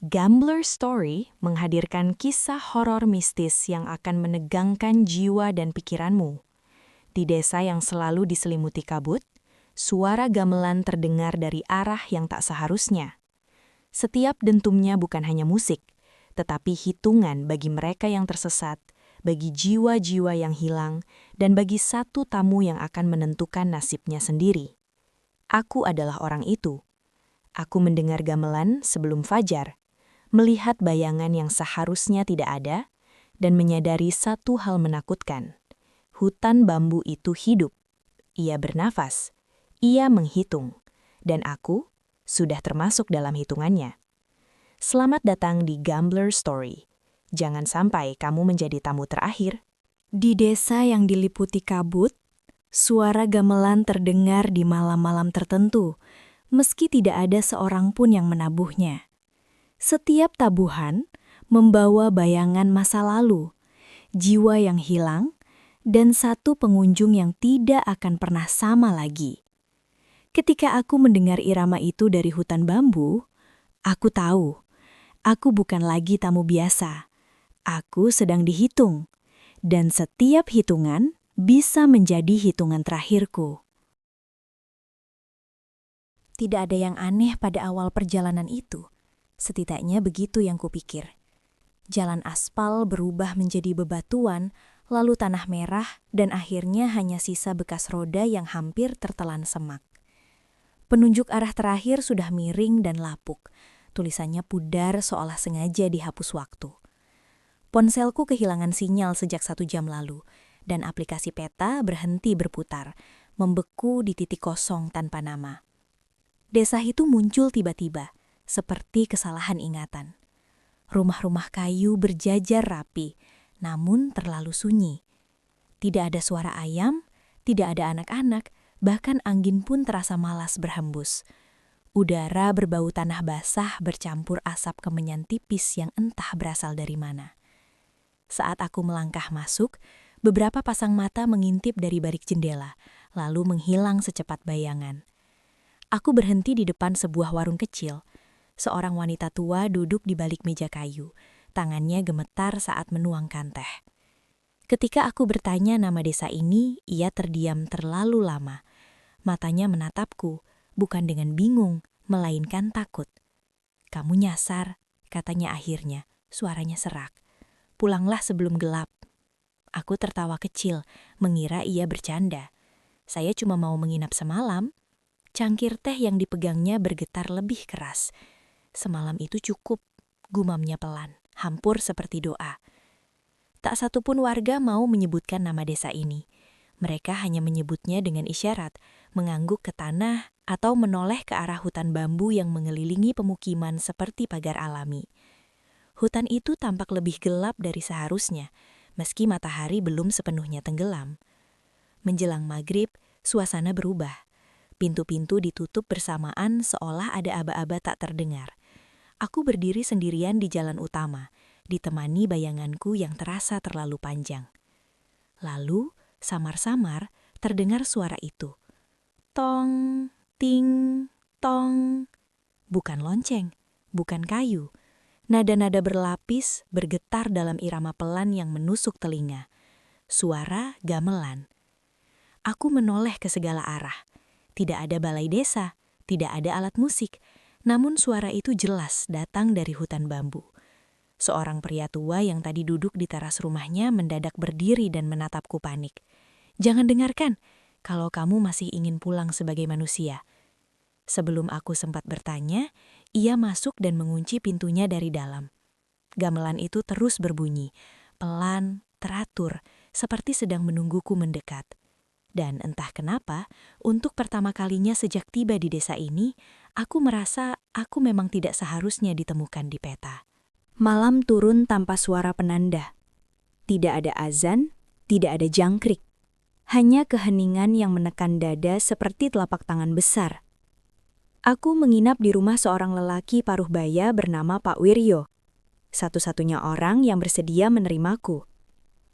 Gambler Story menghadirkan kisah horor mistis yang akan menegangkan jiwa dan pikiranmu. Di desa yang selalu diselimuti kabut, suara gamelan terdengar dari arah yang tak seharusnya. Setiap dentumnya bukan hanya musik, tetapi hitungan bagi mereka yang tersesat, bagi jiwa-jiwa yang hilang, dan bagi satu tamu yang akan menentukan nasibnya sendiri. Aku adalah orang itu. Aku mendengar gamelan sebelum fajar, melihat bayangan yang seharusnya tidak ada, dan menyadari satu hal menakutkan. Hutan bambu itu hidup. Ia bernafas. Ia menghitung. Dan aku sudah termasuk dalam hitungannya. Selamat datang di Gambler Story. Jangan sampai kamu menjadi tamu terakhir. Di desa yang diliputi kabut, suara gamelan terdengar di malam-malam tertentu, meski tidak ada seorang pun yang menabuhnya. Setiap tabuhan membawa bayangan masa lalu, jiwa yang hilang, dan satu pengunjung yang tidak akan pernah sama lagi. Ketika aku mendengar irama itu dari hutan bambu, aku tahu, aku bukan lagi tamu biasa. Aku sedang dihitung, dan setiap hitungan bisa menjadi hitungan terakhirku. Tidak ada yang aneh pada awal perjalanan itu. Setidaknya begitu yang kupikir. Jalan aspal berubah menjadi bebatuan, lalu tanah merah, dan akhirnya hanya sisa bekas roda yang hampir tertelan semak. Penunjuk arah terakhir sudah miring dan lapuk. Tulisannya pudar seolah sengaja dihapus waktu. Ponselku kehilangan sinyal sejak 1 jam lalu, dan aplikasi peta berhenti berputar, membeku di titik kosong tanpa nama. Desa itu muncul tiba-tiba, seperti kesalahan ingatan. Rumah-rumah kayu berjajar rapi, namun terlalu sunyi. Tidak ada suara ayam, tidak ada anak-anak, bahkan angin pun terasa malas berhembus. Udara berbau tanah basah bercampur asap kemenyan tipis yang entah berasal dari mana. Saat aku melangkah masuk, beberapa pasang mata mengintip dari balik jendela, lalu menghilang secepat bayangan. Aku berhenti di depan sebuah warung kecil. Seorang wanita tua duduk di balik meja kayu. Tangannya gemetar saat menuangkan teh. Ketika aku bertanya nama desa ini, ia terdiam terlalu lama. Matanya menatapku, bukan dengan bingung, melainkan takut. "Kamu nyasar," katanya akhirnya, suaranya serak. "Pulanglah sebelum gelap." Aku tertawa kecil, mengira ia bercanda. Saya cuma mau menginap semalam. Cangkir teh yang dipegangnya bergetar lebih keras. "Semalam itu cukup," gumamnya pelan, hampur seperti doa. Tak satu pun warga mau menyebutkan nama desa ini. Mereka hanya menyebutnya dengan isyarat, mengangguk ke tanah, atau menoleh ke arah hutan bambu yang mengelilingi pemukiman seperti pagar alami. Hutan itu tampak lebih gelap dari seharusnya, meski matahari belum sepenuhnya tenggelam. Menjelang maghrib, suasana berubah. Pintu-pintu ditutup bersamaan seolah ada aba-aba tak terdengar. Aku berdiri sendirian di jalan utama, ditemani bayanganku yang terasa terlalu panjang. Lalu, samar-samar, terdengar suara itu. Tong, ting, tong. Bukan lonceng, bukan kayu. Nada-nada berlapis bergetar dalam irama pelan yang menusuk telinga. Suara gamelan. Aku menoleh ke segala arah. Tidak ada balai desa, tidak ada alat musik, namun suara itu jelas datang dari hutan bambu. Seorang pria tua yang tadi duduk di teras rumahnya mendadak berdiri dan menatapku panik. "Jangan dengarkan, kalau kamu masih ingin pulang sebagai manusia." Sebelum aku sempat bertanya, ia masuk dan mengunci pintunya dari dalam. Gamelan itu terus berbunyi, pelan, teratur, seperti sedang menungguku mendekat. Dan entah kenapa, untuk pertama kalinya sejak tiba di desa ini, aku merasa aku memang tidak seharusnya ditemukan di peta. Malam turun tanpa suara penanda. Tidak ada azan, tidak ada jangkrik. Hanya keheningan yang menekan dada seperti telapak tangan besar. Aku menginap di rumah seorang lelaki paruh baya bernama Pak Wiryo. Satu-satunya orang yang bersedia menerimaku.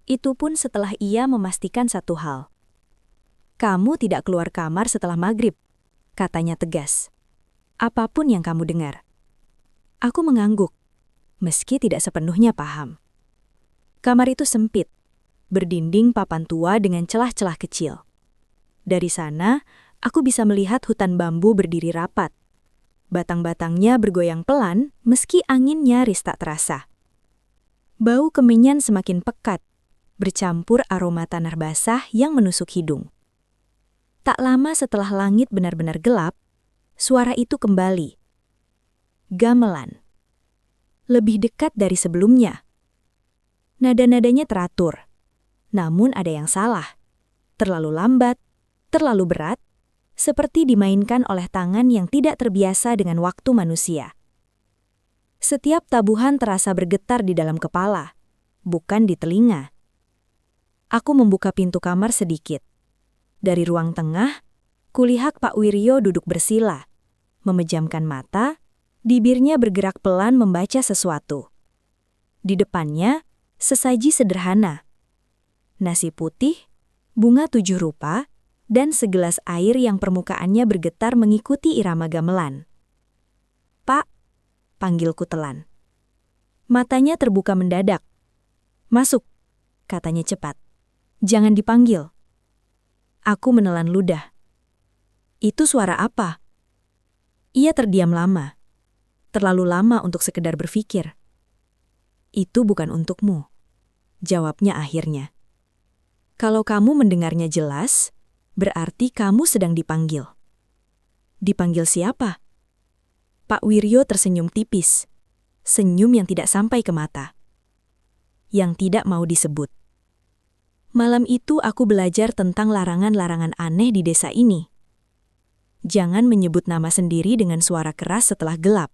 Itu pun setelah ia memastikan satu hal. "Kamu tidak keluar kamar setelah maghrib," katanya tegas. "Apapun yang kamu dengar." Aku mengangguk. meski tidak sepenuhnya paham. Kamar itu sempit, berdinding papan tua dengan celah-celah kecil. Dari sana, aku bisa melihat hutan bambu berdiri rapat. Batang-batangnya bergoyang pelan meski angin nyaris tak terasa. Bau kemenyan semakin pekat, bercampur aroma tanah basah yang menusuk hidung. Tak lama setelah langit benar-benar gelap, suara itu kembali. Gamelan. Lebih dekat dari sebelumnya. Nada-nadanya teratur. Namun ada yang salah. Terlalu lambat, terlalu berat, seperti dimainkan oleh tangan yang tidak terbiasa dengan waktu manusia. Setiap tabuhan terasa bergetar di dalam kepala, bukan di telinga. Aku membuka pintu kamar sedikit. Dari ruang tengah, kulihat Pak Wiryo duduk bersila, memejamkan mata, bibirnya bergerak pelan membaca sesuatu. Di depannya, sesaji sederhana. Nasi putih, bunga 7 rupa, dan segelas air yang permukaannya bergetar mengikuti irama gamelan. "Pak," panggilku telan. Matanya terbuka mendadak. "Masuk," katanya cepat. "Jangan dipanggil." Aku menelan ludah. "Itu suara apa?" Ia terdiam lama. Terlalu lama untuk sekedar berpikir. "Itu bukan untukmu," jawabnya akhirnya. "Kalau kamu mendengarnya jelas, berarti kamu sedang dipanggil." "Dipanggil siapa?" Pak Wiryo tersenyum tipis. Senyum yang tidak sampai ke mata. Yang tidak mau disebut. Malam itu aku belajar tentang larangan-larangan aneh di desa ini. Jangan menyebut nama sendiri dengan suara keras setelah gelap.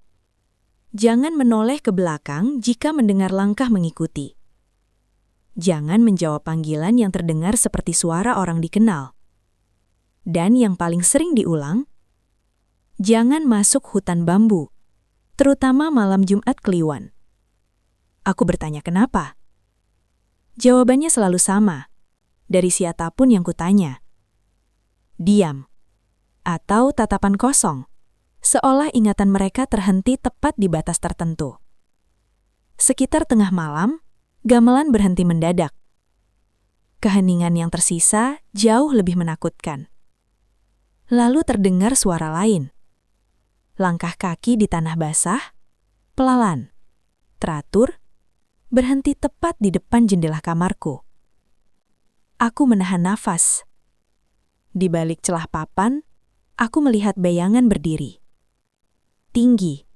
Jangan menoleh ke belakang jika mendengar langkah mengikuti. Jangan menjawab panggilan yang terdengar seperti suara orang dikenal. Dan yang paling sering diulang, jangan masuk hutan bambu, terutama malam Jumat Kliwon. Aku bertanya kenapa. Jawabannya selalu sama, dari siapapun yang kutanya. Diam, atau tatapan kosong, seolah ingatan mereka terhenti tepat di batas tertentu. Sekitar tengah malam, gamelan berhenti mendadak. Keheningan yang tersisa jauh lebih menakutkan. Lalu terdengar suara lain. Langkah kaki di tanah basah, pelalan, teratur, berhenti tepat di depan jendela kamarku. Aku menahan nafas. Di balik celah papan, aku melihat bayangan berdiri. Tinggi,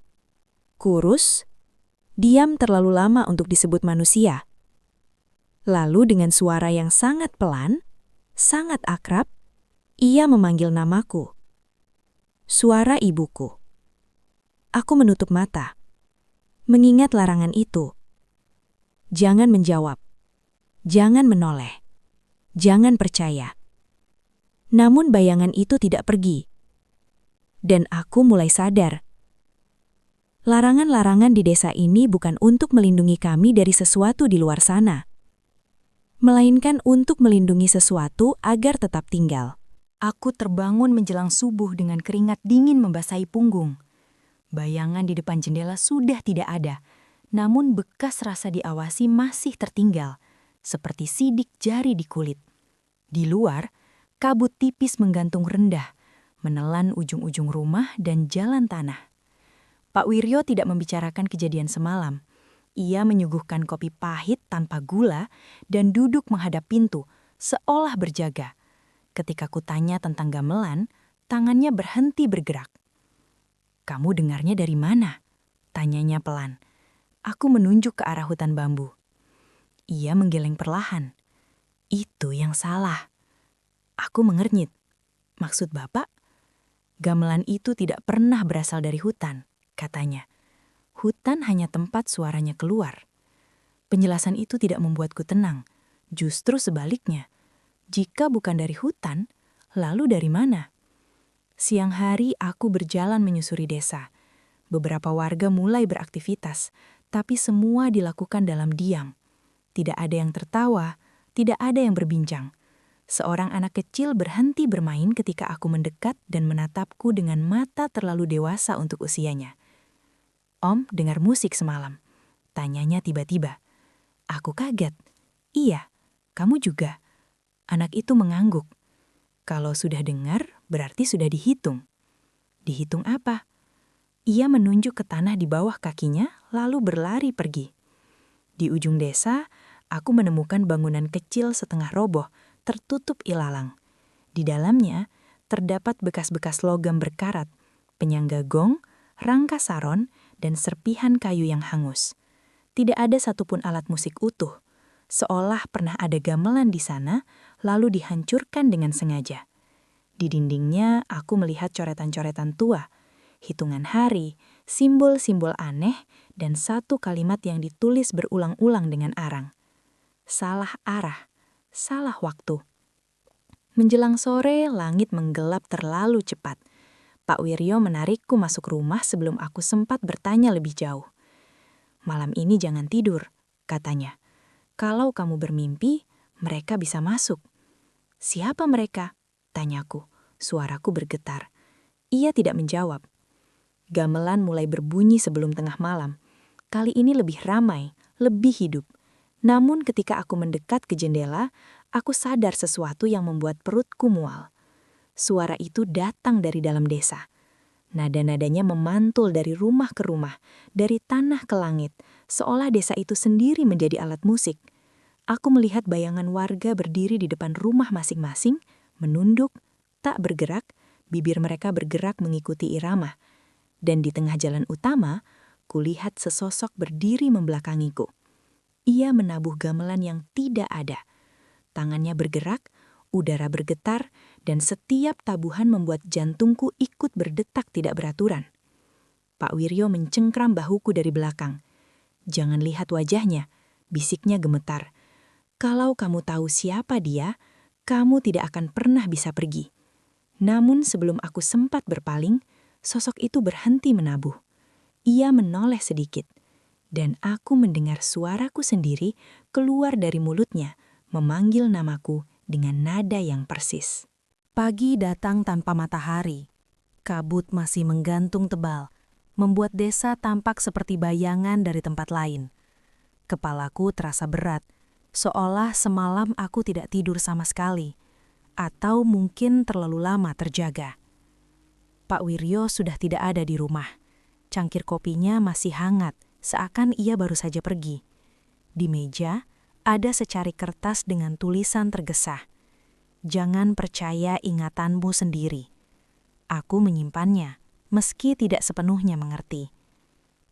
kurus, diam terlalu lama untuk disebut manusia. Lalu dengan suara yang sangat pelan, sangat akrab, ia memanggil namaku. Suara ibuku. Aku menutup mata, mengingat larangan itu. Jangan menjawab, jangan menoleh, jangan percaya. Namun bayangan itu tidak pergi. Dan aku mulai sadar. Larangan-larangan di desa ini bukan untuk melindungi kami dari sesuatu di luar sana, melainkan untuk melindungi sesuatu agar tetap tinggal. Aku terbangun menjelang subuh dengan keringat dingin membasahi punggung. Bayangan di depan jendela sudah tidak ada, namun bekas rasa diawasi masih tertinggal, seperti sidik jari di kulit. Di luar, kabut tipis menggantung rendah, menelan ujung-ujung rumah dan jalan tanah. Pak Wiryo tidak membicarakan kejadian semalam. Ia menyuguhkan kopi pahit tanpa gula dan duduk menghadap pintu, seolah berjaga. Ketika kutanya tentang gamelan, tangannya berhenti bergerak. "Kamu dengarnya dari mana?" tanyanya pelan. Aku menunjuk ke arah hutan bambu. Ia menggeleng perlahan. "Itu yang salah." Aku mengernyit. "Maksud Bapak?" "Gamelan itu tidak pernah berasal dari hutan," katanya. "Hutan hanya tempat suaranya keluar." Penjelasan itu tidak membuatku tenang. Justru sebaliknya. Jika bukan dari hutan, lalu dari mana? Siang hari aku berjalan menyusuri desa. Beberapa warga mulai beraktivitas, tapi semua dilakukan dalam diam. Tidak ada yang tertawa, tidak ada yang berbincang. Seorang anak kecil berhenti bermain ketika aku mendekat dan menatapku dengan mata terlalu dewasa untuk usianya. "Om dengar musik semalam," Tanyanya tiba-tiba. Aku kaget. Iya, kamu juga. Anak itu mengangguk. Kalau sudah dengar, berarti sudah dihitung. Dihitung apa? Ia menunjuk ke tanah di bawah kakinya, lalu berlari pergi. Di ujung desa, aku menemukan bangunan kecil setengah roboh, tertutup ilalang. Di dalamnya, terdapat bekas-bekas logam berkarat, penyangga gong, rangka saron, dan serpihan kayu yang hangus. Tidak ada satupun alat musik utuh, seolah pernah ada gamelan di sana, lalu dihancurkan dengan sengaja. Di dindingnya, aku melihat coretan-coretan tua, hitungan hari, simbol-simbol aneh, dan satu kalimat yang ditulis berulang-ulang dengan arang. Salah arah, salah waktu. Menjelang sore, langit menggelap terlalu cepat. Pak Wiryo menarikku masuk rumah sebelum aku sempat bertanya lebih jauh. Malam ini jangan tidur, katanya. Kalau kamu bermimpi, mereka bisa masuk. Siapa mereka? Tanyaku. Suaraku bergetar. Ia tidak menjawab. Gamelan mulai berbunyi sebelum tengah malam. Kali ini lebih ramai, lebih hidup. Namun ketika aku mendekat ke jendela, aku sadar sesuatu yang membuat perutku mual. Suara itu datang dari dalam desa. Nada-nadanya memantul dari rumah ke rumah, dari tanah ke langit, seolah desa itu sendiri menjadi alat musik. Aku melihat bayangan warga berdiri di depan rumah masing-masing, menunduk, tak bergerak, bibir mereka bergerak mengikuti irama. Dan di tengah jalan utama, kulihat sesosok berdiri membelakangiku. Ia menabuh gamelan yang tidak ada. Tangannya bergerak, udara bergetar, dan setiap tabuhan membuat jantungku ikut berdetak tidak beraturan. Pak Wiryo mencengkram bahuku dari belakang. Jangan lihat wajahnya, bisiknya gemetar. Kalau kamu tahu siapa dia, kamu tidak akan pernah bisa pergi. Namun sebelum aku sempat berpaling, sosok itu berhenti menabuh. Ia menoleh sedikit. Dan aku mendengar suaraku sendiri keluar dari mulutnya, memanggil namaku dengan nada yang persis. Pagi datang tanpa matahari. Kabut masih menggantung tebal, membuat desa tampak seperti bayangan dari tempat lain. Kepalaku terasa berat, seolah semalam aku tidak tidur sama sekali, atau mungkin terlalu lama terjaga. Pak Wiryo sudah tidak ada di rumah. Cangkir kopinya masih hangat, seakan ia baru saja pergi. Di meja, ada secari kertas dengan tulisan tergesa. Jangan percaya ingatanmu sendiri. Aku menyimpannya, meski tidak sepenuhnya mengerti.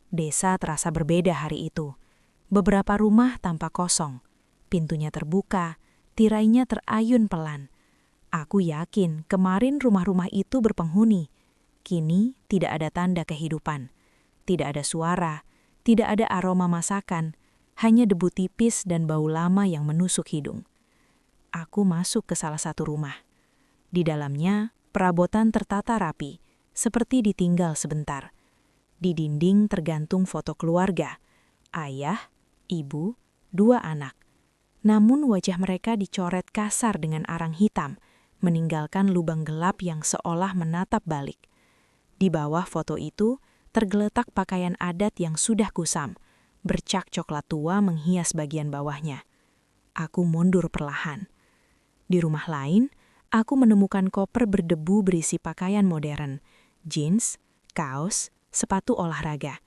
Desa terasa berbeda hari itu. Beberapa rumah tampak kosong. Pintunya terbuka, tirainya terayun pelan. Aku yakin kemarin rumah-rumah itu berpenghuni. Kini tidak ada tanda kehidupan. Tidak ada suara, tidak ada aroma masakan, hanya debu tipis dan bau lama yang menusuk hidung. Aku masuk ke salah satu rumah. Di dalamnya, perabotan tertata rapi, seperti ditinggal sebentar. Di dinding tergantung foto keluarga, ayah, ibu, 2 anak. Namun wajah mereka dicoret kasar dengan arang hitam, meninggalkan lubang gelap yang seolah menatap balik. Di bawah foto itu, tergeletak pakaian adat yang sudah kusam, bercak coklat tua menghias bagian bawahnya. Aku mundur perlahan. Di rumah lain, aku menemukan koper berdebu berisi pakaian modern, jeans, kaos, sepatu olahraga.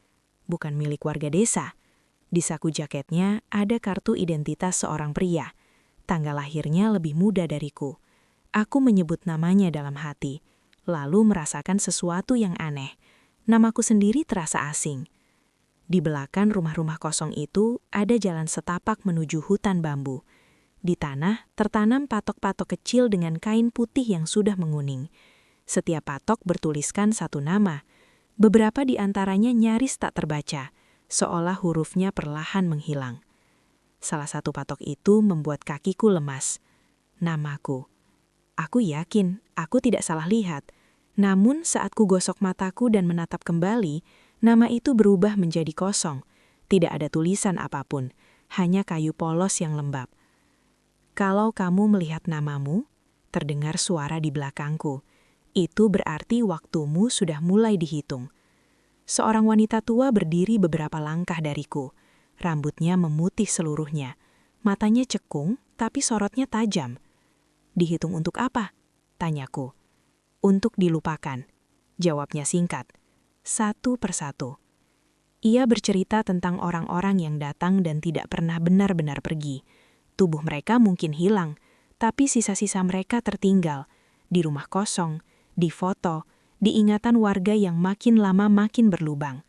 Bukan milik warga desa. Di saku jaketnya ada kartu identitas seorang pria. Tanggal lahirnya lebih muda dariku. Aku menyebut namanya dalam hati, lalu merasakan sesuatu yang aneh. Namaku sendiri terasa asing. Di belakang rumah-rumah kosong itu ada jalan setapak menuju hutan bambu. Di tanah tertanam patok-patok kecil dengan kain putih yang sudah menguning. Setiap patok bertuliskan satu nama. Beberapa di antaranya nyaris tak terbaca, seolah hurufnya perlahan menghilang. Salah satu patok itu membuat kakiku lemas. Namaku. Aku yakin aku tidak salah lihat. Namun saat ku gosok mataku dan menatap kembali, nama itu berubah menjadi kosong. Tidak ada tulisan apapun, hanya kayu polos yang lembab. Kalau kamu melihat namamu, terdengar suara di belakangku. Itu berarti waktumu sudah mulai dihitung. Seorang wanita tua berdiri beberapa langkah dariku. Rambutnya memutih seluruhnya. Matanya cekung, tapi sorotnya tajam. "Dihitung untuk apa?" tanyaku. "Untuk dilupakan," jawabnya singkat. Satu persatu. Ia bercerita tentang orang-orang yang datang dan tidak pernah benar-benar pergi. Tubuh mereka mungkin hilang, tapi sisa-sisa mereka tertinggal. Di rumah kosong, di foto, di ingatan warga yang makin lama makin berlubang.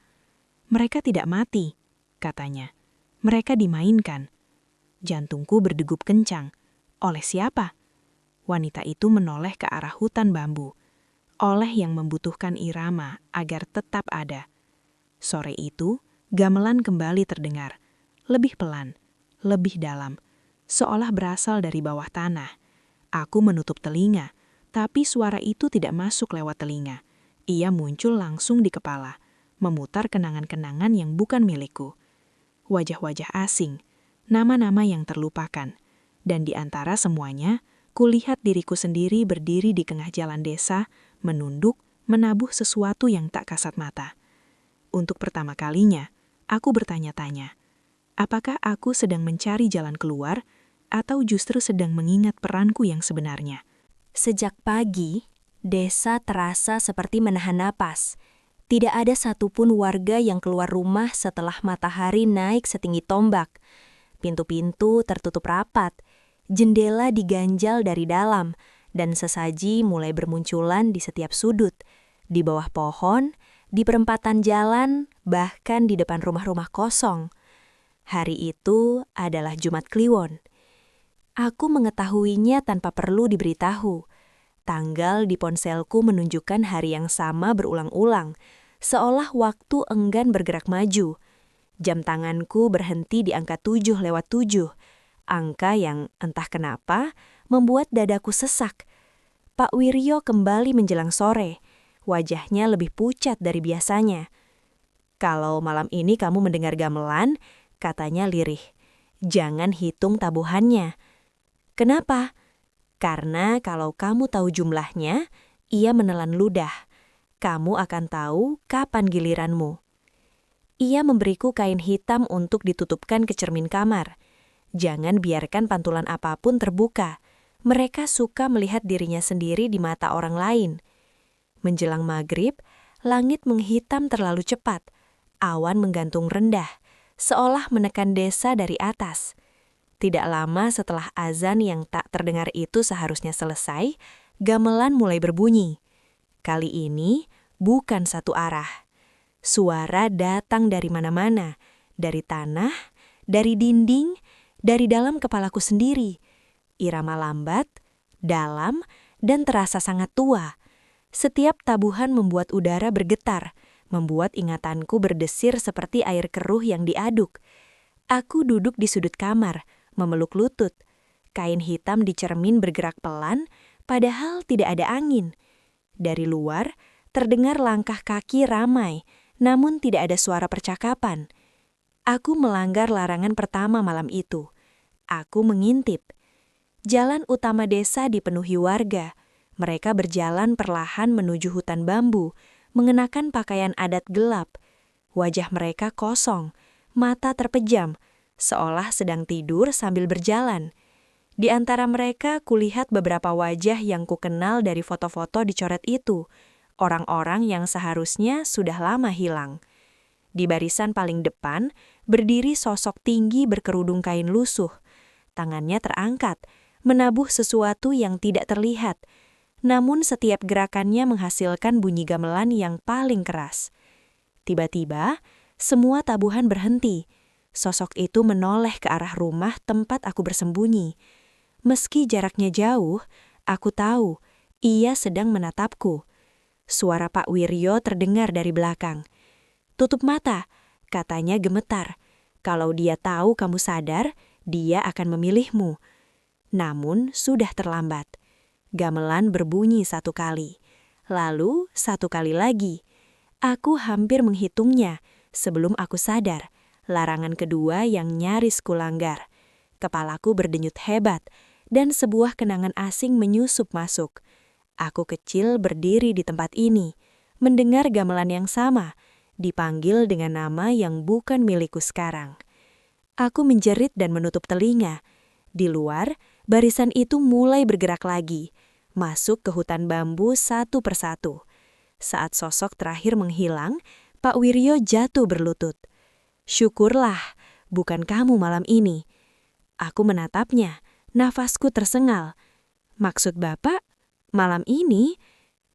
"Mereka tidak mati," katanya. "Mereka dimainkan." Jantungku berdegup kencang. Oleh siapa? Wanita itu menoleh ke arah hutan bambu. Oleh yang membutuhkan irama agar tetap ada. Sore itu, gamelan kembali terdengar. Lebih pelan, lebih dalam. Seolah berasal dari bawah tanah. Aku menutup telinga, tapi suara itu tidak masuk lewat telinga. Ia muncul langsung di kepala, memutar kenangan-kenangan yang bukan milikku. Wajah-wajah asing, nama-nama yang terlupakan. Dan di antara semuanya, kulihat diriku sendiri berdiri di tengah jalan desa, menunduk, menabuh sesuatu yang tak kasat mata. Untuk pertama kalinya, aku bertanya-tanya, apakah aku sedang mencari jalan keluar, atau justru sedang mengingat peranku yang sebenarnya? Sejak pagi, desa terasa seperti menahan napas. Tidak ada satupun warga yang keluar rumah setelah matahari naik setinggi tombak. Pintu-pintu tertutup rapat, jendela diganjal dari dalam, dan sesaji mulai bermunculan di setiap sudut, di bawah pohon, di perempatan jalan, bahkan di depan rumah-rumah kosong. Hari itu adalah Jumat Kliwon. Aku mengetahuinya tanpa perlu diberitahu. Tanggal di ponselku menunjukkan hari yang sama berulang-ulang, seolah waktu enggan bergerak maju. Jam tanganku berhenti di angka 7:07, angka yang entah kenapa membuat dadaku sesak. Pak Wiryo kembali menjelang sore, wajahnya lebih pucat dari biasanya. "Kalau malam ini kamu mendengar gamelan," katanya lirih, "jangan hitung tabuhannya." "Kenapa?" "Karena kalau kamu tahu jumlahnya," ia menelan ludah, "kamu akan tahu kapan giliranmu." Ia memberiku kain hitam untuk ditutupkan ke cermin kamar. Jangan biarkan pantulan apapun terbuka. Mereka suka melihat dirinya sendiri di mata orang lain. Menjelang maghrib, langit menghitam terlalu cepat. Awan menggantung rendah, seolah menekan desa dari atas. Tidak lama setelah azan yang tak terdengar itu seharusnya selesai, gamelan mulai berbunyi. Kali ini bukan satu arah. Suara datang dari mana-mana, dari tanah, dari dinding, dari dalam kepalaku sendiri. Irama lambat, dalam, dan terasa sangat tua. Setiap tabuhan membuat udara bergetar, membuat ingatanku berdesir seperti air keruh yang diaduk. Aku duduk di sudut kamar, memeluk lutut. Kain hitam di cermin bergerak pelan, padahal tidak ada angin. Dari luar, terdengar langkah kaki ramai, namun tidak ada suara percakapan. Aku melanggar larangan pertama malam itu. Aku mengintip. Jalan utama desa dipenuhi warga. Mereka berjalan perlahan menuju hutan bambu, mengenakan pakaian adat gelap. Wajah mereka kosong, mata terpejam, seolah sedang tidur sambil berjalan. Di antara mereka kulihat beberapa wajah yang kukenal dari foto-foto dicoret itu, orang-orang yang seharusnya sudah lama hilang. Di barisan paling depan, berdiri sosok tinggi berkerudung kain lusuh. Tangannya terangkat, menabuh sesuatu yang tidak terlihat. Namun setiap gerakannya menghasilkan bunyi gamelan yang paling keras. Tiba-tiba, semua tabuhan berhenti. Sosok itu menoleh ke arah rumah tempat aku bersembunyi. Meski jaraknya jauh, aku tahu ia sedang menatapku. Suara Pak Wiryo terdengar dari belakang. "Tutup mata," katanya gemetar. "Kalau dia tahu kamu sadar, dia akan memilihmu." Namun sudah terlambat. Gamelan berbunyi satu kali, lalu satu kali lagi. Aku hampir menghitungnya sebelum aku sadar. Larangan kedua yang nyaris kulanggar. Kepalaku berdenyut hebat, dan sebuah kenangan asing menyusup masuk. Aku kecil berdiri di tempat ini, mendengar gamelan yang sama, dipanggil dengan nama yang bukan milikku sekarang. Aku menjerit dan menutup telinga. Di luar, barisan itu mulai bergerak lagi, masuk ke hutan bambu satu persatu. Saat sosok terakhir menghilang, Pak Wiryo jatuh berlutut. "Syukurlah, bukan kamu malam ini." Aku menatapnya, nafasku tersengal. "Maksud Bapak, malam ini?"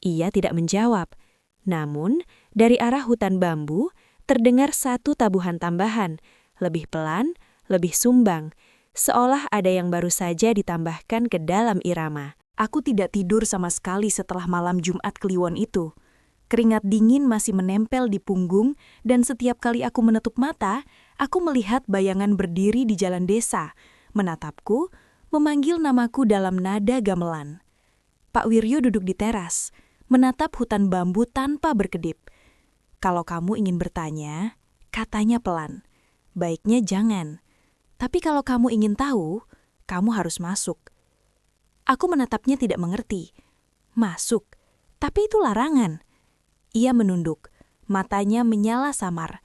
Ia tidak menjawab. Namun, dari arah hutan bambu, terdengar satu tabuhan tambahan, lebih pelan, lebih sumbang, seolah ada yang baru saja ditambahkan ke dalam irama. Aku tidak tidur sama sekali setelah malam Jumat Kliwon itu. Keringat dingin masih menempel di punggung, dan setiap kali aku menutup mata, aku melihat bayangan berdiri di jalan desa, menatapku, memanggil namaku dalam nada gamelan. Pak Wiryo duduk di teras, menatap hutan bambu tanpa berkedip. "Kalau kamu ingin bertanya, katanya pelan. Baiknya jangan. Tapi kalau kamu ingin tahu, kamu harus masuk." Aku menatapnya tidak mengerti. "Masuk? Tapi itu larangan." Ia menunduk, matanya menyala samar.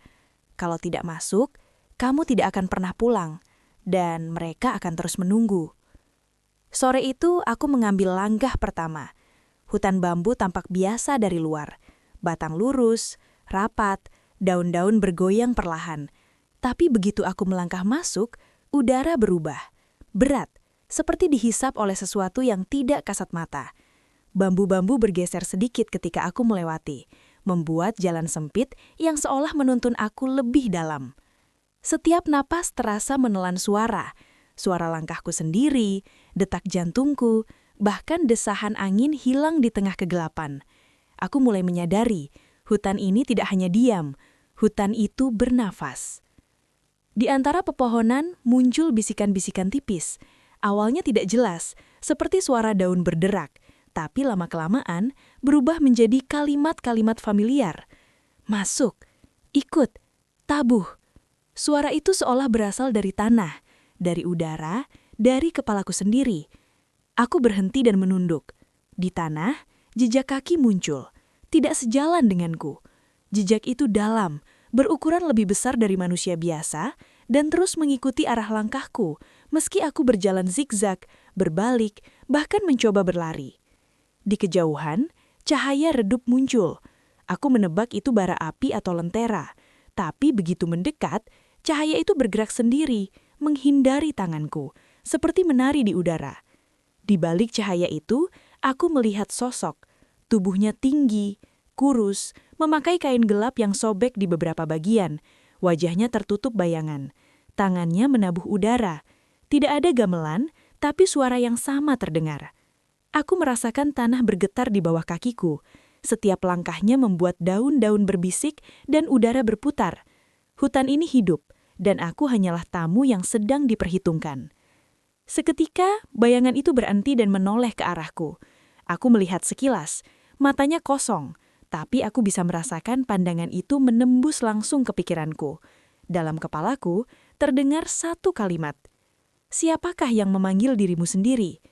"Kalau tidak masuk, kamu tidak akan pernah pulang, dan mereka akan terus menunggu." Sore itu aku mengambil langkah pertama. Hutan bambu tampak biasa dari luar. Batang lurus, rapat, daun-daun bergoyang perlahan. Tapi begitu aku melangkah masuk, udara berubah. Berat, seperti dihisap oleh sesuatu yang tidak kasat mata. Bambu-bambu bergeser sedikit ketika aku melewati, membuat jalan sempit yang seolah menuntun aku lebih dalam. Setiap napas terasa menelan suara langkahku sendiri, detak jantungku, bahkan desahan angin hilang di tengah kegelapan. Aku mulai menyadari, hutan ini tidak hanya diam, hutan itu bernafas. Di antara pepohonan muncul bisikan-bisikan tipis. Awalnya tidak jelas, seperti suara daun berderak, tapi lama-kelamaan berubah menjadi kalimat-kalimat familiar. "Masuk, ikut, tabuh." Suara itu seolah berasal dari tanah, dari udara, dari kepalaku sendiri. Aku berhenti dan menunduk. Di tanah, jejak kaki muncul, tidak sejalan denganku. Jejak itu dalam, berukuran lebih besar dari manusia biasa, dan terus mengikuti arah langkahku, meski aku berjalan zigzag, berbalik, bahkan mencoba berlari. Di kejauhan, cahaya redup muncul. Aku menebak itu bara api atau lentera. Tapi begitu mendekat, cahaya itu bergerak sendiri, menghindari tanganku, seperti menari di udara. Di balik cahaya itu, aku melihat sosok. Tubuhnya tinggi, kurus, memakai kain gelap yang sobek di beberapa bagian. Wajahnya tertutup bayangan. Tangannya menabuh udara. Tidak ada gamelan, tapi suara yang sama terdengar. Aku merasakan tanah bergetar di bawah kakiku. Setiap langkahnya membuat daun-daun berbisik dan udara berputar. Hutan ini hidup, dan aku hanyalah tamu yang sedang diperhitungkan. Seketika, bayangan itu berhenti dan menoleh ke arahku. Aku melihat sekilas, matanya kosong, tapi aku bisa merasakan pandangan itu menembus langsung ke pikiranku. Dalam kepalaku, terdengar satu kalimat. "Siapakah yang memanggil dirimu sendiri?"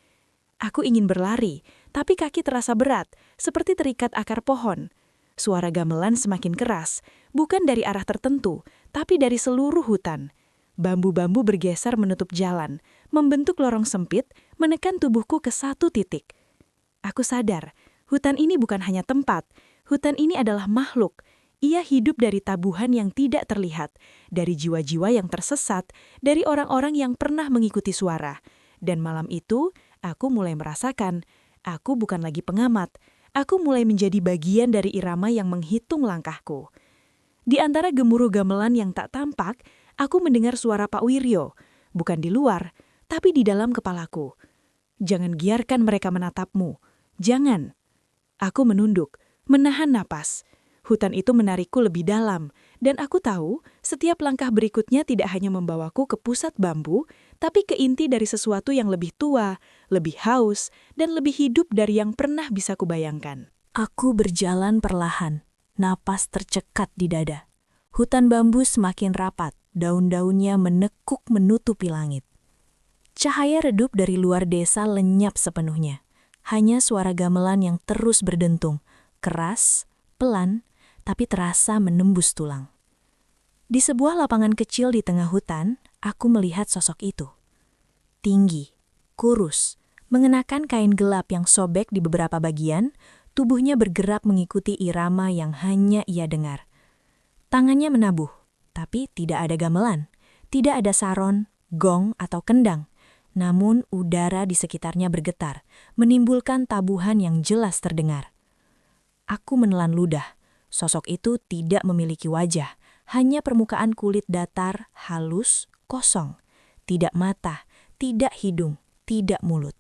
Aku ingin berlari, tapi kaki terasa berat, seperti terikat akar pohon. Suara gamelan semakin keras, bukan dari arah tertentu, tapi dari seluruh hutan. Bambu-bambu bergeser menutup jalan, membentuk lorong sempit, menekan tubuhku ke satu titik. Aku sadar, hutan ini bukan hanya tempat, hutan ini adalah makhluk. Ia hidup dari tabuhan yang tidak terlihat, dari jiwa-jiwa yang tersesat, dari orang-orang yang pernah mengikuti suara. Dan malam itu, aku mulai merasakan, aku bukan lagi pengamat, aku mulai menjadi bagian dari irama yang menghitung langkahku. Di antara gemuruh gamelan yang tak tampak, aku mendengar suara Pak Wiryo, bukan di luar, tapi di dalam kepalaku. "Jangan biarkan mereka menatapmu. Jangan." Aku menunduk, menahan napas. Hutan itu menarikku lebih dalam, dan aku tahu setiap langkah berikutnya tidak hanya membawaku ke pusat bambu, tapi ke inti dari sesuatu yang lebih tua, lebih haus, dan lebih hidup dari yang pernah bisa kubayangkan. Aku berjalan perlahan, napas tercekat di dada. Hutan bambu semakin rapat, daun-daunnya menekuk menutupi langit. Cahaya redup dari luar desa lenyap sepenuhnya. Hanya suara gamelan yang terus berdentung, keras, pelan, tapi terasa menembus tulang. Di sebuah lapangan kecil di tengah hutan, aku melihat sosok itu. Tinggi, kurus, mengenakan kain gelap yang sobek di beberapa bagian, tubuhnya bergerak mengikuti irama yang hanya ia dengar. Tangannya menabuh, tapi tidak ada gamelan, tidak ada saron, gong, atau kendang. Namun udara di sekitarnya bergetar, menimbulkan tabuhan yang jelas terdengar. Aku menelan ludah. Sosok itu tidak memiliki wajah, hanya permukaan kulit datar, halus, kosong. Tidak mata, tidak hidung, tidak mulut.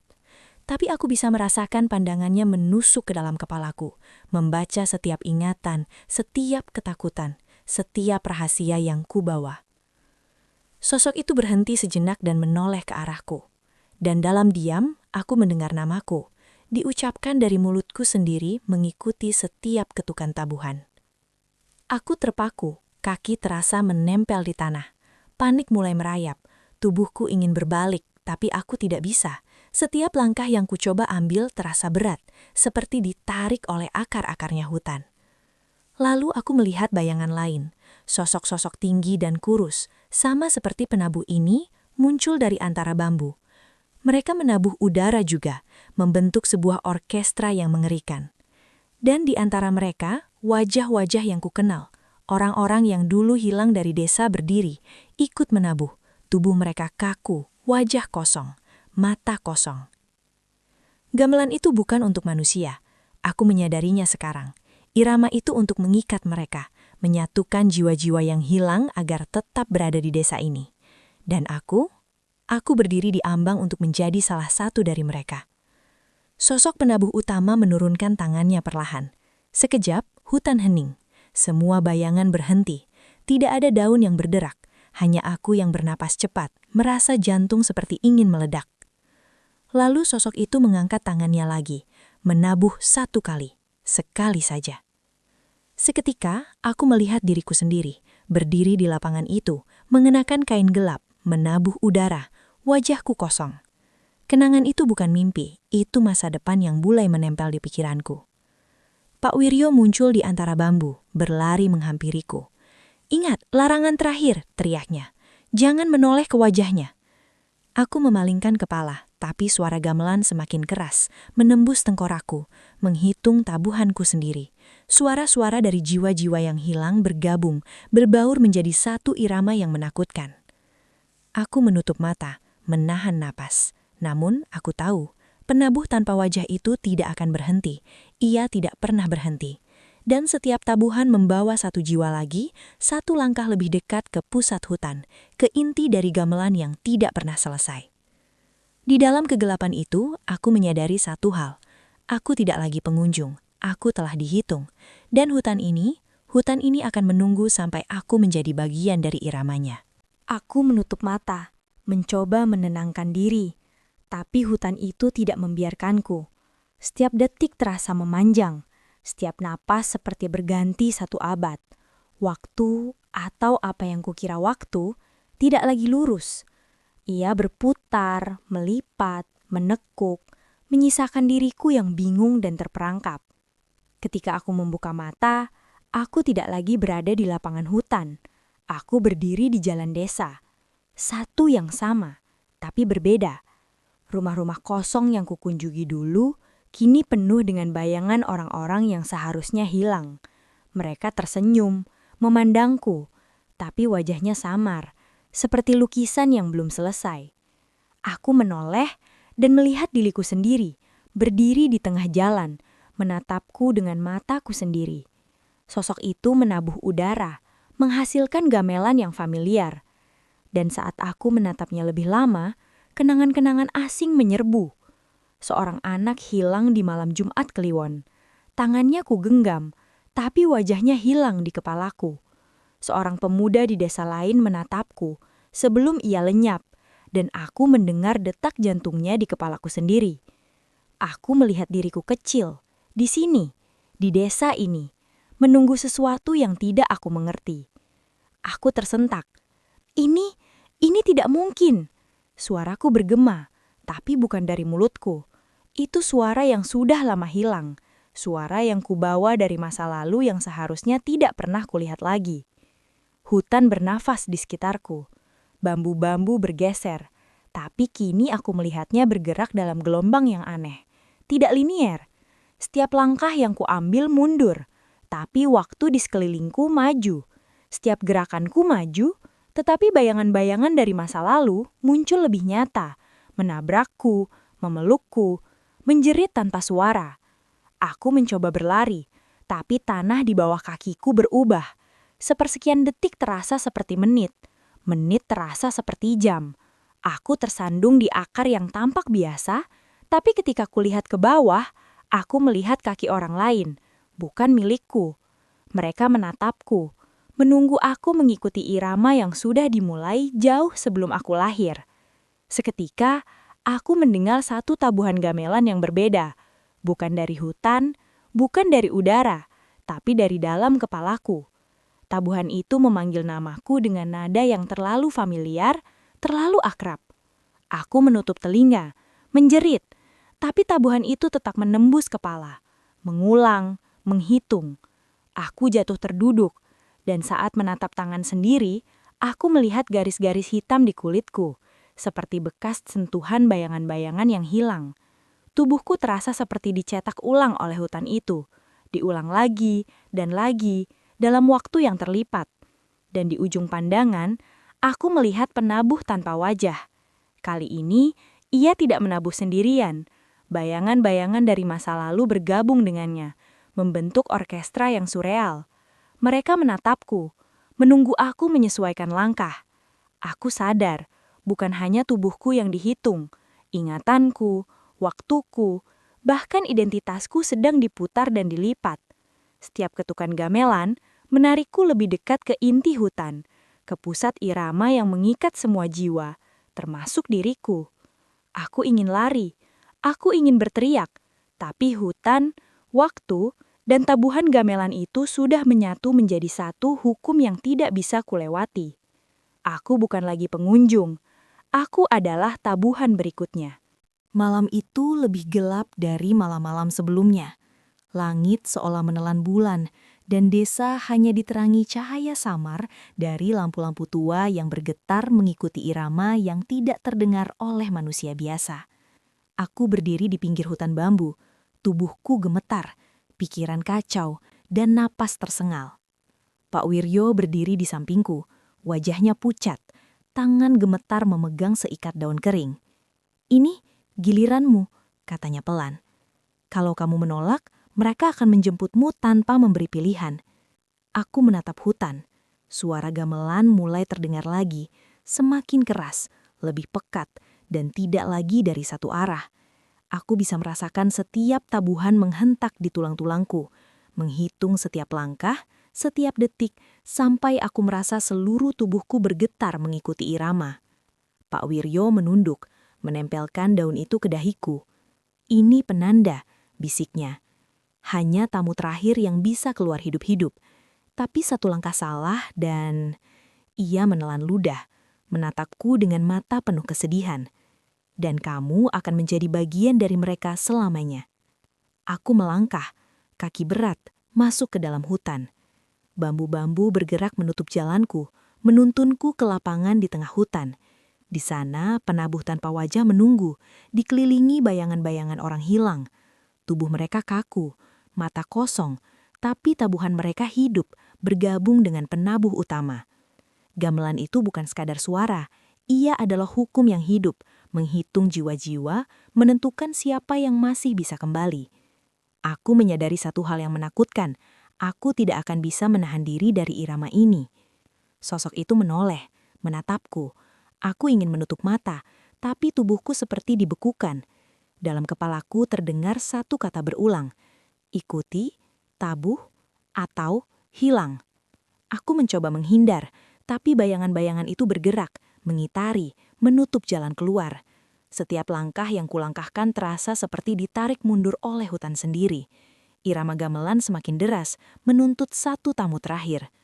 Tapi aku bisa merasakan pandangannya menusuk ke dalam kepalaku, membaca setiap ingatan, setiap ketakutan, setiap rahasia yang kubawa. Sosok itu berhenti sejenak dan menoleh ke arahku. Dan dalam diam, aku mendengar namaku, diucapkan dari mulutku sendiri mengikuti setiap ketukan tabuhan. Aku terpaku, kaki terasa menempel di tanah. Panik mulai merayap, tubuhku ingin berbalik, tapi aku tidak bisa. Setiap langkah yang kucoba ambil terasa berat, seperti ditarik oleh akar-akarnya hutan. Lalu aku melihat bayangan lain, sosok-sosok tinggi dan kurus, sama seperti penabuh ini, muncul dari antara bambu. Mereka menabuh udara juga, membentuk sebuah orkestra yang mengerikan. Dan di antara mereka, wajah-wajah yang kukenal, orang-orang yang dulu hilang dari desa berdiri, ikut menabuh. Tubuh mereka kaku, wajah kosong, mata kosong. Gamelan itu bukan untuk manusia. Aku menyadarinya sekarang. Irama itu untuk mengikat mereka, menyatukan jiwa-jiwa yang hilang agar tetap berada di desa ini. Dan aku berdiri di ambang untuk menjadi salah satu dari mereka. Sosok penabuh utama menurunkan tangannya perlahan. Sekejap, hutan hening. Semua bayangan berhenti. Tidak ada daun yang berderak. Hanya aku yang bernapas cepat, merasa jantung seperti ingin meledak. Lalu sosok itu mengangkat tangannya lagi, menabuh satu kali, sekali saja. Seketika, aku melihat diriku sendiri, berdiri di lapangan itu, mengenakan kain gelap, menabuh udara, wajahku kosong. Kenangan itu bukan mimpi, itu masa depan yang mulai menempel di pikiranku. Pak Wiryo muncul di antara bambu, berlari menghampiriku. "Ingat, larangan terakhir," teriaknya. "Jangan menoleh ke wajahnya." Aku memalingkan kepala, tapi suara gamelan semakin keras, menembus tengkorakku, menghitung tabuhanku sendiri. Suara-suara dari jiwa-jiwa yang hilang bergabung, berbaur menjadi satu irama yang menakutkan. Aku menutup mata, menahan napas. Namun, aku tahu, penabuh tanpa wajah itu tidak akan berhenti. Ia tidak pernah berhenti. Dan setiap tabuhan membawa satu jiwa lagi, satu langkah lebih dekat ke pusat hutan, ke inti dari gamelan yang tidak pernah selesai. Di dalam kegelapan itu, aku menyadari satu hal. Aku tidak lagi pengunjung, aku telah dihitung. Dan hutan ini akan menunggu sampai aku menjadi bagian dari iramanya. Aku menutup mata, mencoba menenangkan diri. Tapi hutan itu tidak membiarkanku. Setiap detik terasa memanjang. Setiap napas seperti berganti satu abad. Waktu, atau apa yang kukira waktu, tidak lagi lurus. Ia berputar, melipat, menekuk, menyisakan diriku yang bingung dan terperangkap. Ketika aku membuka mata, aku tidak lagi berada di lapangan hutan. Aku berdiri di jalan desa. Satu yang sama, tapi berbeda. Rumah-rumah kosong yang kukunjungi dulu, kini penuh dengan bayangan orang-orang yang seharusnya hilang. Mereka tersenyum, memandangku, tapi wajahnya samar, seperti lukisan yang belum selesai. Aku menoleh dan melihat diriku sendiri, berdiri di tengah jalan, menatapku dengan mataku sendiri. Sosok itu menabuh udara, menghasilkan gamelan yang familiar. Dan saat aku menatapnya lebih lama, kenangan-kenangan asing menyerbu. Seorang anak hilang di malam Jumat Kliwon. Tangannya ku genggam, tapi wajahnya hilang di kepalaku. Seorang pemuda di desa lain menatapku sebelum ia lenyap, dan aku mendengar detak jantungnya di kepalaku sendiri. Aku melihat diriku kecil, di sini, di desa ini, menunggu sesuatu yang tidak aku mengerti. Aku tersentak. Ini tidak mungkin. Suaraku bergema, tapi bukan dari mulutku. Itu suara yang sudah lama hilang. Suara yang kubawa dari masa lalu yang seharusnya tidak pernah kulihat lagi. Hutan bernafas di sekitarku. Bambu-bambu bergeser, tapi kini aku melihatnya bergerak dalam gelombang yang aneh. Tidak linier. Setiap langkah yang kuambil mundur, tapi waktu di sekelilingku maju. Setiap gerakanku maju, tetapi bayangan-bayangan dari masa lalu muncul lebih nyata, menabrakku, memelukku, menjerit tanpa suara. Aku mencoba berlari, tapi tanah di bawah kakiku berubah. Sepersekian detik terasa seperti menit. Menit terasa seperti jam. Aku tersandung di akar yang tampak biasa, tapi ketika kulihat ke bawah, aku melihat kaki orang lain, bukan milikku. Mereka menatapku, menunggu aku mengikuti irama yang sudah dimulai jauh sebelum aku lahir. Seketika, aku mendengar satu tabuhan gamelan yang berbeda, bukan dari hutan, bukan dari udara, tapi dari dalam kepalaku. Tabuhan itu memanggil namaku dengan nada yang terlalu familiar, terlalu akrab. Aku menutup telinga, menjerit, tapi tabuhan itu tetap menembus kepala, mengulang, menghitung. Aku jatuh terduduk, dan saat menatap tangan sendiri, aku melihat garis-garis hitam di kulitku, seperti bekas sentuhan bayangan-bayangan yang hilang. Tubuhku terasa seperti dicetak ulang oleh hutan itu, diulang lagi dan lagi, dalam waktu yang terlipat. Dan di ujung pandangan, aku melihat penabuh tanpa wajah. Kali ini, ia tidak menabuh sendirian. Bayangan-bayangan dari masa lalu bergabung dengannya, membentuk orkestra yang surreal. Mereka menatapku, menunggu aku menyesuaikan langkah. Aku sadar, bukan hanya tubuhku yang dihitung, ingatanku, waktuku, bahkan identitasku sedang diputar dan dilipat. Setiap ketukan gamelan menarikku lebih dekat ke inti hutan, ke pusat irama yang mengikat semua jiwa, termasuk diriku. Aku ingin lari, aku ingin berteriak, tapi hutan, waktu, dan tabuhan gamelan itu sudah menyatu menjadi satu hukum yang tidak bisa kulewati. Aku bukan lagi pengunjung, aku adalah tabuhan berikutnya. Malam itu lebih gelap dari malam-malam sebelumnya. Langit seolah menelan bulan, dan desa hanya diterangi cahaya samar dari lampu-lampu tua yang bergetar mengikuti irama yang tidak terdengar oleh manusia biasa. Aku berdiri di pinggir hutan bambu, tubuhku gemetar, pikiran kacau, dan napas tersengal. Pak Wiryo berdiri di sampingku, wajahnya pucat, tangan gemetar memegang seikat daun kering. "Ini giliranmu," katanya pelan. "Kalau kamu menolak, mereka akan menjemputmu tanpa memberi pilihan." Aku menatap hutan. Suara gamelan mulai terdengar lagi, semakin keras, lebih pekat, dan tidak lagi dari satu arah. Aku bisa merasakan setiap tabuhan menghentak di tulang-tulangku, menghitung setiap langkah, setiap detik, sampai aku merasa seluruh tubuhku bergetar mengikuti irama. Pak Wiryo menunduk, menempelkan daun itu ke dahiku. "Ini penanda," bisiknya. "Hanya tamu terakhir yang bisa keluar hidup-hidup. Tapi satu langkah salah dan..." Ia menelan ludah, menatapku dengan mata penuh kesedihan. "Dan kamu akan menjadi bagian dari mereka selamanya." Aku melangkah, kaki berat, masuk ke dalam hutan. Bambu-bambu bergerak menutup jalanku, menuntunku ke lapangan di tengah hutan. Di sana, penabuh tanpa wajah menunggu, dikelilingi bayangan-bayangan orang hilang. Tubuh mereka kaku, mata kosong, tapi tabuhan mereka hidup, bergabung dengan penabuh utama. Gamelan itu bukan sekadar suara, ia adalah hukum yang hidup, menghitung jiwa-jiwa, menentukan siapa yang masih bisa kembali. Aku menyadari satu hal yang menakutkan, aku tidak akan bisa menahan diri dari irama ini. Sosok itu menoleh, menatapku. Aku ingin menutup mata, tapi tubuhku seperti dibekukan. Dalam kepalaku terdengar satu kata berulang, ikuti, tabuh, atau hilang. Aku mencoba menghindar, tapi bayangan-bayangan itu bergerak, mengitari, menutup jalan keluar. Setiap langkah yang kulangkahkan terasa seperti ditarik mundur oleh hutan sendiri. Irama gamelan semakin deras, menuntut satu tamu terakhir.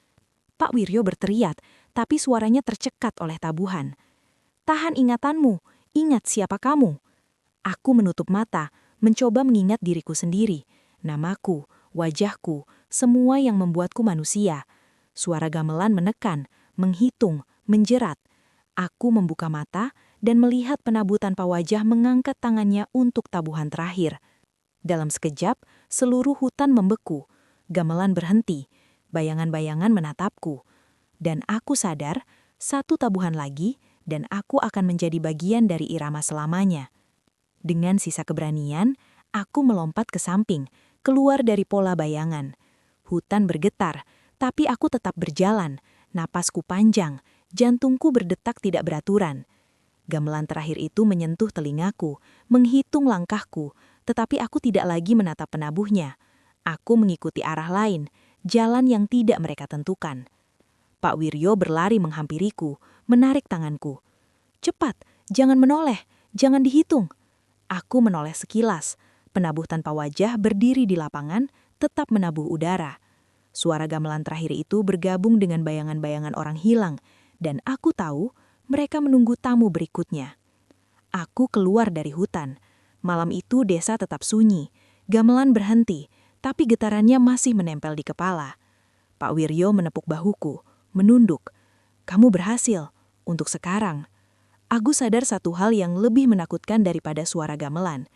Pak Wiryo berteriak, tapi suaranya tercekat oleh tabuhan. "Tahan ingatanmu, ingat siapa kamu." Aku menutup mata, mencoba mengingat diriku sendiri, namaku, wajahku, semua yang membuatku manusia. Suara gamelan menekan, menghitung, menjerat. Aku membuka mata dan melihat penabuh tanpa wajah mengangkat tangannya untuk tabuhan terakhir. Dalam sekejap, seluruh hutan membeku, gamelan berhenti, bayangan-bayangan menatapku. Dan aku sadar, satu tabuhan lagi, dan aku akan menjadi bagian dari irama selamanya. Dengan sisa keberanian, aku melompat ke samping, keluar dari pola bayangan. Hutan bergetar, tapi aku tetap berjalan, napasku panjang, jantungku berdetak tidak beraturan. Gamelan terakhir itu menyentuh telingaku, menghitung langkahku, tetapi aku tidak lagi menatap penabuhnya. Aku mengikuti arah lain, jalan yang tidak mereka tentukan. Pak Wiryo berlari menghampiriku, menarik tanganku. "Cepat, jangan menoleh, jangan dihitung." Aku menoleh sekilas. Penabuh tanpa wajah berdiri di lapangan, tetap menabuh udara. Suara gamelan terakhir itu bergabung dengan bayangan-bayangan orang hilang, dan aku tahu mereka menunggu tamu berikutnya. Aku keluar dari hutan. Malam itu desa tetap sunyi. Gamelan berhenti, tapi getarannya masih menempel di kepala. Pak Wiryo menepuk bahuku, menunduk. "Kamu berhasil, untuk sekarang." Aku sadar satu hal yang lebih menakutkan daripada suara gamelan.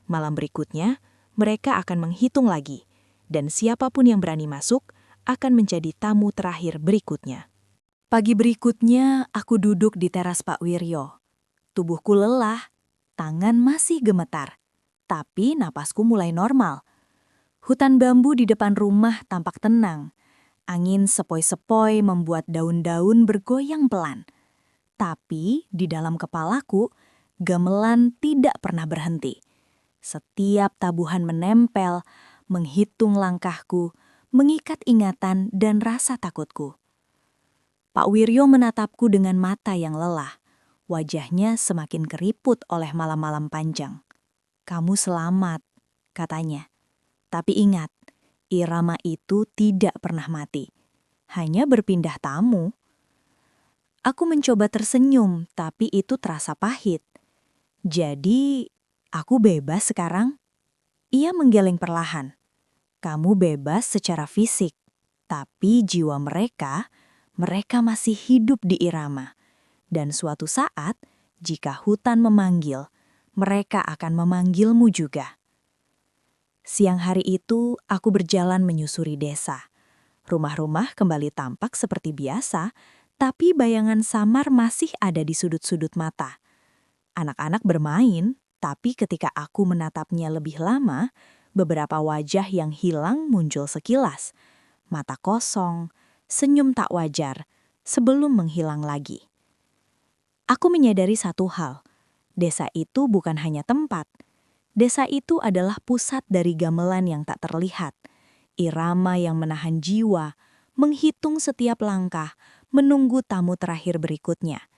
Malam berikutnya, mereka akan menghitung lagi, dan siapapun yang berani masuk akan menjadi tamu terakhir berikutnya. Pagi berikutnya, aku duduk di teras Pak Wiryo. Tubuhku lelah, tangan masih gemetar, tapi napasku mulai normal. Hutan bambu di depan rumah tampak tenang. Angin sepoi-sepoi membuat daun-daun bergoyang pelan. Tapi di dalam kepalaku, gamelan tidak pernah berhenti. Setiap tabuhan menempel, menghitung langkahku, mengikat ingatan dan rasa takutku. Pak Wiryo menatapku dengan mata yang lelah. Wajahnya semakin keriput oleh malam-malam panjang. "Kamu selamat," katanya. "Tapi ingat, irama itu tidak pernah mati. Hanya berpindah tamu." Aku mencoba tersenyum, tapi itu terasa pahit. "Jadi, aku bebas sekarang?" Ia menggeleng perlahan. "Kamu bebas secara fisik, tapi jiwa mereka masih hidup di irama. Dan suatu saat, jika hutan memanggil, mereka akan memanggilmu juga." Siang hari itu, aku berjalan menyusuri desa. Rumah-rumah kembali tampak seperti biasa, tapi bayangan samar masih ada di sudut-sudut mata. Anak-anak bermain, tapi ketika aku menatapnya lebih lama, beberapa wajah yang hilang muncul sekilas. Mata kosong, senyum tak wajar, sebelum menghilang lagi. Aku menyadari satu hal, desa itu bukan hanya tempat. Desa itu adalah pusat dari gamelan yang tak terlihat, irama yang menahan jiwa, menghitung setiap langkah, menunggu tamu terakhir berikutnya.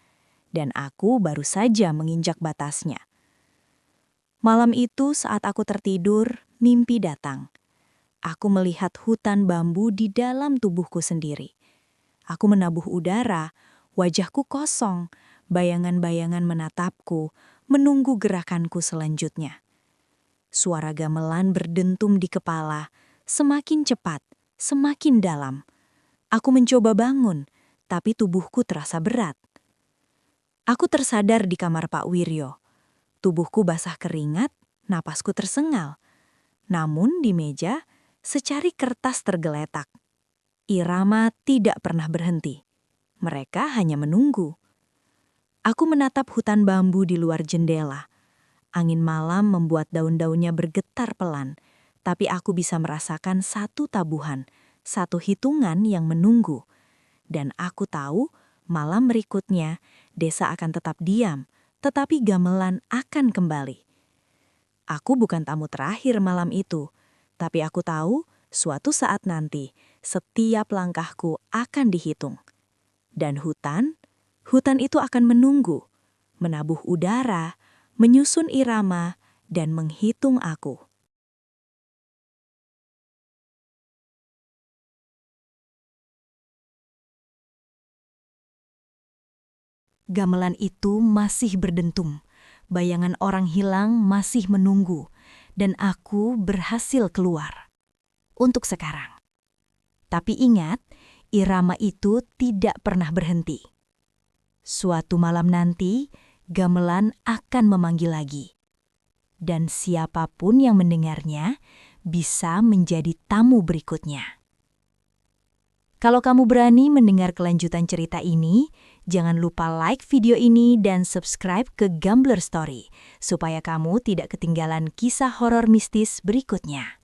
Dan aku baru saja menginjak batasnya. Malam itu saat aku tertidur, mimpi datang. Aku melihat hutan bambu di dalam tubuhku sendiri. Aku menabuh udara, wajahku kosong, bayangan-bayangan menatapku, menunggu gerakanku selanjutnya. Suara gamelan berdentum di kepala, semakin cepat, semakin dalam. Aku mencoba bangun, tapi tubuhku terasa berat. Aku tersadar di kamar Pak Wiryo. Tubuhku basah keringat, napasku tersengal. Namun di meja, secari kertas tergeletak. Irama tidak pernah berhenti. Mereka hanya menunggu. Aku menatap hutan bambu di luar jendela. Angin malam membuat daun-daunnya bergetar pelan, tapi aku bisa merasakan satu tabuhan, satu hitungan yang menunggu. Dan aku tahu, malam berikutnya, desa akan tetap diam, tetapi gamelan akan kembali. Aku bukan tamu terakhir malam itu, tapi aku tahu suatu saat nanti setiap langkahku akan dihitung. Dan hutan itu akan menunggu, menabuh udara, menyusun irama, dan menghitung aku. Gamelan itu masih berdentum. Bayangan orang hilang masih menunggu, dan aku berhasil keluar. Untuk sekarang. Tapi ingat, irama itu tidak pernah berhenti. Suatu malam nanti, gamelan akan memanggil lagi. Dan siapapun yang mendengarnya bisa menjadi tamu berikutnya. Kalau kamu berani mendengar kelanjutan cerita ini, jangan lupa like video ini dan subscribe ke Gambler Story, supaya kamu tidak ketinggalan kisah horor mistis berikutnya.